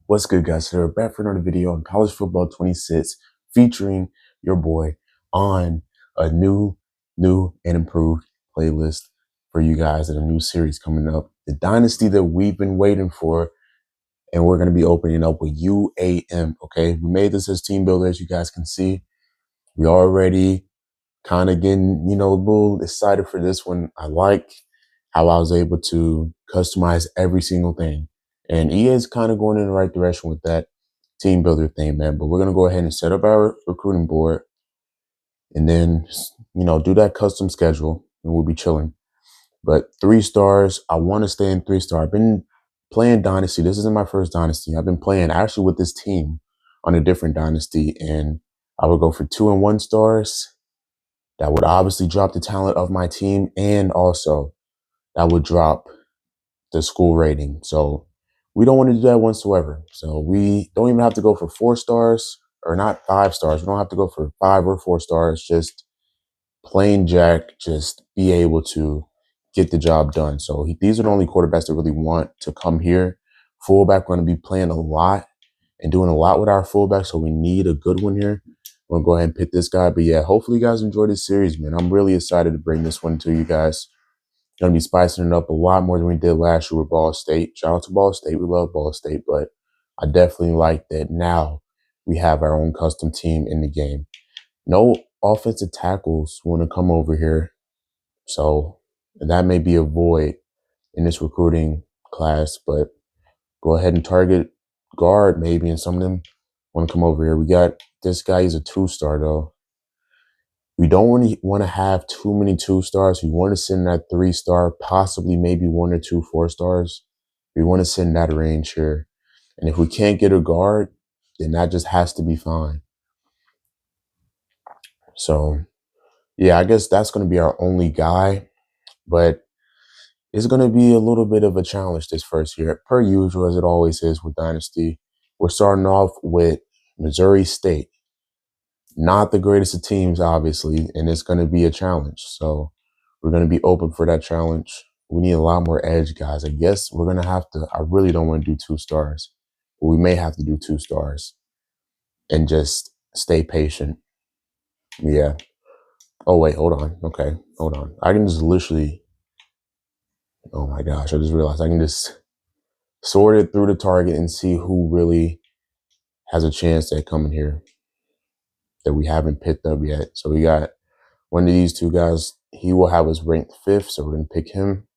What's good, guys? Today we're back for another video on College Football 26 featuring your boy on a new and improved playlist for you guys and a new series coming up. The Dynasty that we've been waiting for, and we're going to be opening up with UAM, okay? We made this as team builder, as you guys can see. We already kind of getting, a little excited for this one. I like how I was able to customize every single thing. And EA is kind of going in the right direction with that team builder thing, man. But we're going to go ahead and set up our recruiting board and then, do that custom schedule and we'll be chilling. But 3 stars, I want to stay in 3-star. I've been playing Dynasty. This isn't my first Dynasty. I've been playing actually with this team on a different Dynasty, and I would go for 2 and 1 stars. That would obviously drop the talent of my team, and also that would drop the school rating. So we don't want to do that whatsoever. So we don't even have to go for 4 stars, or not 5 stars. We don't have to go for 5 or 4 stars. Just plain Jack, just be able to get the job done. So these are the only quarterbacks that really want to come here. Fullback, we're going to be playing a lot and doing a lot with our fullback, so we need a good one here. I'm going to go ahead and pick this guy. But yeah, hopefully you guys enjoy this series, man. I'm really excited to bring this one to you guys. Going to be spicing it up a lot more than we did last year with Ball State. Shout out to Ball State. We love Ball State, but I definitely like that now we have our own custom team in the game. No offensive tackles want to come over here. So that may be a void in this recruiting class, but go ahead and target guard maybe, and some of them want to come over here. We got this guy. He's a 2-star though. We don't really want to have too many 2-stars. We want to send that 3-star, possibly maybe 1 or 2 4-stars. We want to send that range here. And if we can't get a guard, then that just has to be fine. So yeah, I guess that's going to be our only guy, but it's going to be a little bit of a challenge this first year, per usual, as it always is with Dynasty. We're starting off with Missouri State. Not the greatest of teams, obviously, and it's going to be a challenge. So we're going to be open for that challenge. We need a lot more edge, guys. I guess we're going to have to, I really don't want to do 2 stars, but we may have to do 2 stars and just stay patient. Yeah. Oh, wait, hold on. Okay, hold on. I can just literally, oh my gosh, I just realized I can just sort it through the target and see who really has a chance at coming here that we haven't picked up yet. So we got one of these 2 guys. He will have us ranked 5th, so we're going to pick him.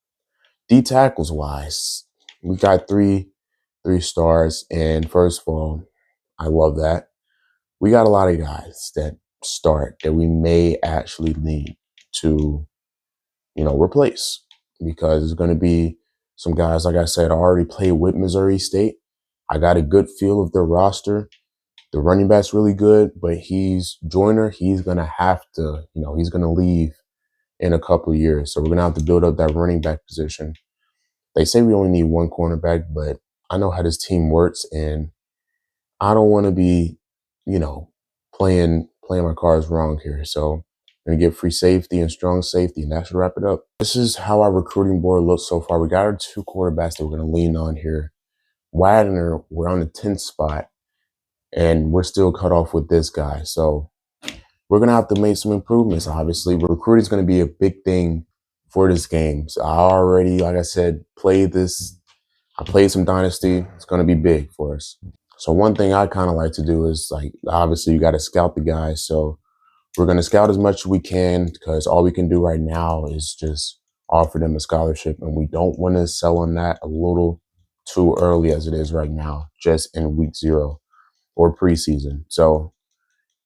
D tackles wise, we got 3 stars. And first of all, I love that. We got a lot of guys that start that we may actually need to, replace, because there's going to be some guys, like I said, I already played with Missouri State. I got a good feel of their roster. The running back's really good, but Joyner, he's going to have to, he's going to leave in a couple of years. So we're going to have to build up that running back position. They say we only need 1 cornerback, but I know how this team works, and I don't want to be, playing my cards wrong here. So I'm going to get free safety and strong safety, and that should wrap it up. This is how our recruiting board looks so far. We got our 2 quarterbacks that we're going to lean on here. Wagner, we're on the 10th spot, and we're still cut off with this guy. So we're going to have to make some improvements, obviously. Recruiting is going to be a big thing for this game. So I already, like I said, played this. I played some Dynasty. It's going to be big for us. So one thing I kind of like to do is, obviously you got to scout the guys. So we're going to scout as much as we can, because all we can do right now is just offer them a scholarship. And we don't want to sell on that a little too early as it is right now, just in week 0 or preseason. So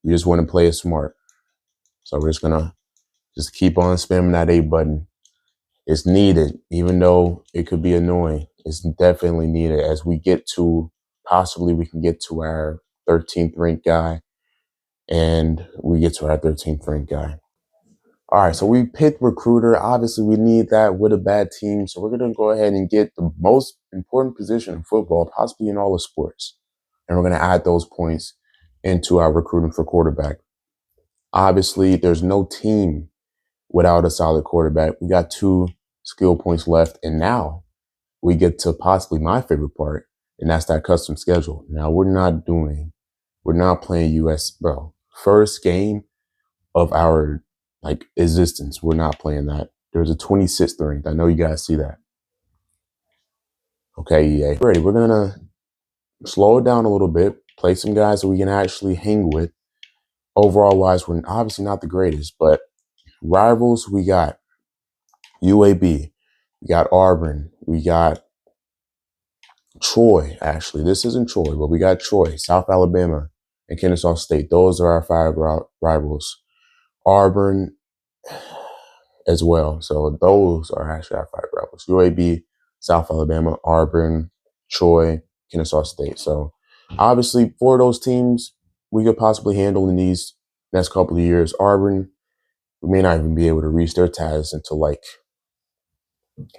we just want to play it smart. So we're just going to just keep on spamming that A button. It's needed, even though it could be annoying. It's definitely needed as we get to, possibly we can get to our 13th ranked guy, and we get to our 13th ranked guy. All right, so we picked recruiter. Obviously, we need that with a bad team. So we're going to go ahead and get the most important position in football, possibly in all the sports. And we're going to add those points into our recruiting for quarterback. Obviously, there's no team without a solid quarterback. We got 2 skill points left, and now we get to possibly my favorite part, and that's that custom schedule. Now we're not playing US, bro. First game of our like existence, we're not playing that. There's a 26th ranked. I know you guys see that. Okay, EA. Ready. We're gonna slow it down a little bit, play some guys that we can actually hang with. Overall wise, we're obviously not the greatest, but rivals, we got UAB, we got Auburn, we got Troy, actually. This isn't Troy, but we got Troy, South Alabama, and Kennesaw State. Those are our five rivals. Auburn as well. So those are actually our five rivals. UAB, South Alabama, Auburn, Troy, Kennesaw State. So obviously, for those teams, we could possibly handle in these next couple of years. Auburn, we may not even be able to reach their ties until like,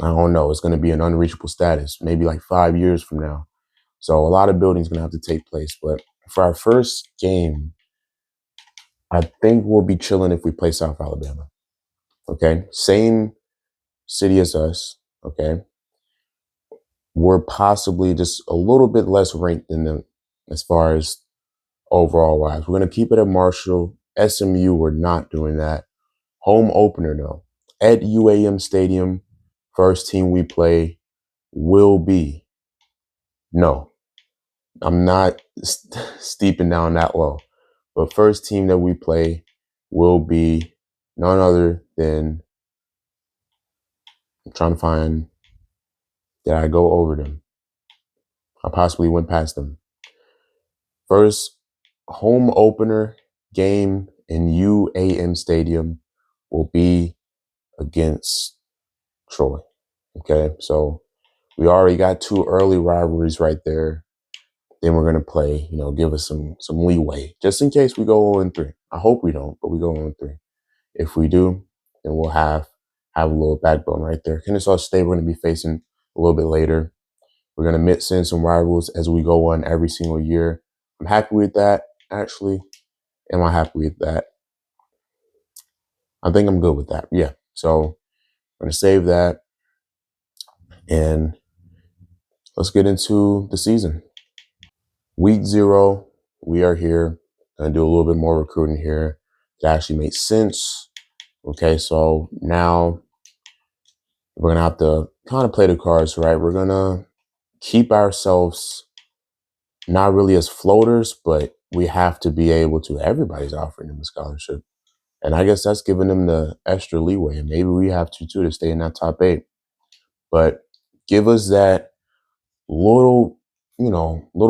I don't know, it's going to be an unreachable status, maybe like 5 years from now. So a lot of building is going to have to take place. But for our first game, I think we'll be chilling if we play South Alabama. Okay. Same city as us. Okay. We're possibly just a little bit less ranked than them as far as overall wise. We're going to keep it at Marshall. SMU, we're not doing that. Home opener, though. At UAM Stadium, first team we play will be. No, I'm not steeping down that low. But first team that we play will be none other than, I'm trying to find, did I go over them? I possibly went past them. First home opener game in UAM Stadium will be against Troy. Okay, so we already got two early rivalries right there. Then we're gonna play, give us some leeway just in case we go 0-3. I hope we don't, but we go 0-3. If we do, then we'll have a little backbone right there. Kennesaw State we're gonna be facing a little bit later. We're gonna mix in some rivals as we go on every single year. I'm happy with that. Actually, am I happy with that? I think I'm good with that. Yeah. So I'm gonna save that and let's get into the season. Week 0, we are here. Gonna do a little bit more recruiting here to actually make sense. Okay, so now we're gonna have to kind of play the cards right. We're gonna keep ourselves not really as floaters, but we have to be able to. Everybody's offering them a scholarship, and I guess that's giving them the extra leeway. And maybe we have to too to stay in that top 8. But give us that little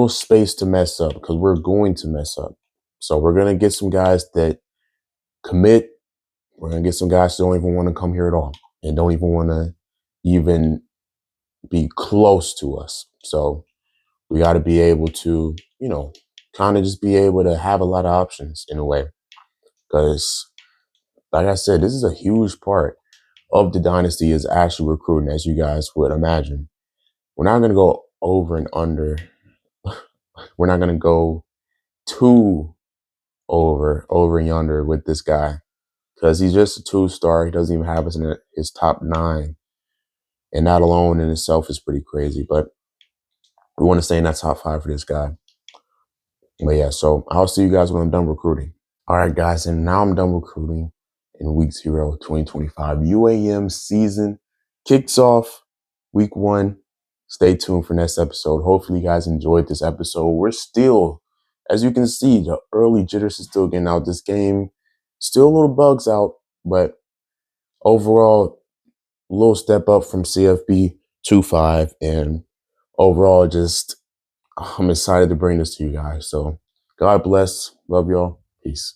space to mess up because we're going to mess up. So we're going to get some guys that commit. We're going to get some guys that don't even want to come here at all and don't even want to even be close to us. So we got to be able to, kind of just be able to have a lot of options in a way. Because, like I said, this is a huge part of the dynasty is actually recruiting, as you guys would imagine. We're not going to go over and under. We're not going to go too over and under with this guy because he's just a 2-star. He doesn't even have us in his top 9. And that alone in itself is pretty crazy. But we want to stay in that top 5 for this guy. But yeah, so I'll see you guys when I'm done recruiting. All right, guys, and now I'm done recruiting in week 0, 2025. UAM season kicks off week 1. Stay tuned for next episode. Hopefully you guys enjoyed this episode. We're still, as you can see, the early jitters is still getting out this game. Still little bugs out, but overall, a little step up from CFB 2.5. And overall, I'm excited to bring this to you guys. So God bless. Love y'all. Peace.